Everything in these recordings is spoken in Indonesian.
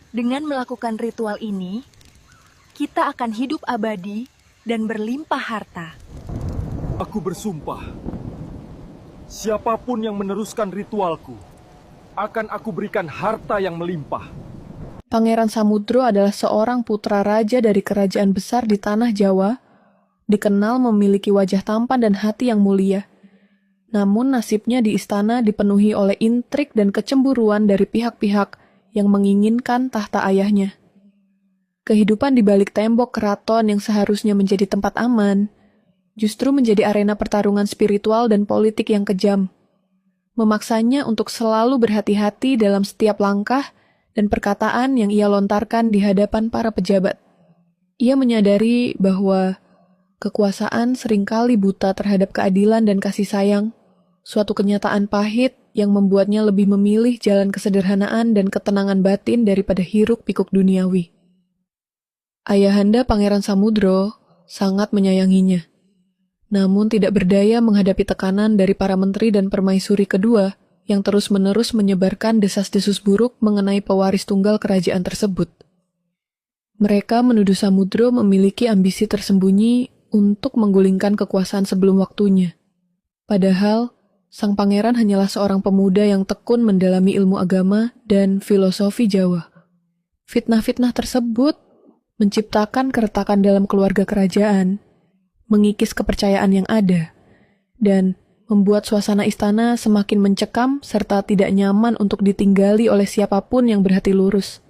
Dengan melakukan ritual ini, kita akan hidup abadi dan berlimpah harta. Aku bersumpah, siapapun yang meneruskan ritualku, akan aku berikan harta yang melimpah. Pangeran Samudro adalah seorang putra raja dari kerajaan besar di tanah Jawa, dikenal memiliki wajah tampan dan hati yang mulia. Namun nasibnya di istana dipenuhi oleh intrik dan kecemburuan dari pihak-pihak yang menginginkan tahta ayahnya. Kehidupan di balik tembok keraton yang seharusnya menjadi tempat aman, justru menjadi arena pertarungan spiritual dan politik yang kejam. Memaksanya untuk selalu berhati-hati dalam setiap langkah dan perkataan yang ia lontarkan di hadapan para pejabat. Ia menyadari bahwa kekuasaan seringkali buta terhadap keadilan dan kasih sayang, suatu kenyataan pahit yang membuatnya lebih memilih jalan kesederhanaan dan ketenangan batin daripada hiruk-pikuk duniawi. Ayahanda Pangeran Samudro sangat menyayanginya, namun tidak berdaya menghadapi tekanan dari para menteri dan permaisuri kedua yang terus-menerus menyebarkan desas-desus buruk mengenai pewaris tunggal kerajaan tersebut. Mereka menuduh Samudro memiliki ambisi tersembunyi untuk menggulingkan kekuasaan sebelum waktunya. Padahal, sang pangeran hanyalah seorang pemuda yang tekun mendalami ilmu agama dan filosofi Jawa. Fitnah-fitnah tersebut menciptakan keretakan dalam keluarga kerajaan, mengikis kepercayaan yang ada, dan membuat suasana istana semakin mencekam serta tidak nyaman untuk ditinggali oleh siapapun yang berhati lurus.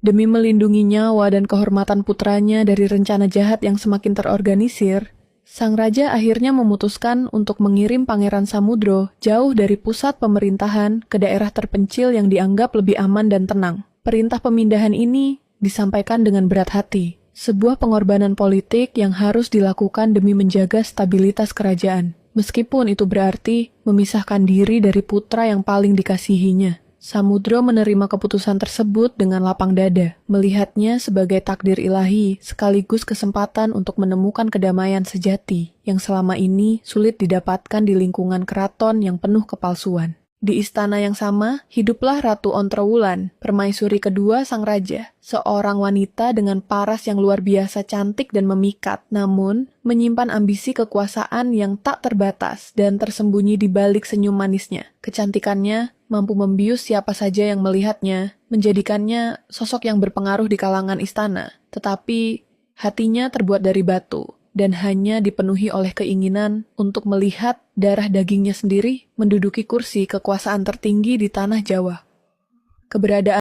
Demi melindungi nyawa dan kehormatan putranya dari rencana jahat yang semakin terorganisir, sang raja akhirnya memutuskan untuk mengirim Pangeran Samudro jauh dari pusat pemerintahan ke daerah terpencil yang dianggap lebih aman dan tenang. Perintah pemindahan ini disampaikan dengan berat hati, sebuah pengorbanan politik yang harus dilakukan demi menjaga stabilitas kerajaan. Meskipun itu berarti memisahkan diri dari putra yang paling dikasihinya. Samudro menerima keputusan tersebut dengan lapang dada, melihatnya sebagai takdir ilahi sekaligus kesempatan untuk menemukan kedamaian sejati yang selama ini sulit didapatkan di lingkungan keraton yang penuh kepalsuan. Di istana yang sama, hiduplah Ratu Ontrowulan, permaisuri kedua sang raja, seorang wanita dengan paras yang luar biasa cantik dan memikat, namun menyimpan ambisi kekuasaan yang tak terbatas dan tersembunyi di balik senyum manisnya. Kecantikannya mampu membius siapa saja yang melihatnya, menjadikannya sosok yang berpengaruh di kalangan istana, tetapi hatinya terbuat dari batu dan hanya dipenuhi oleh keinginan untuk melihat darah dagingnya sendiri menduduki kursi kekuasaan tertinggi di tanah Jawa. Keberadaan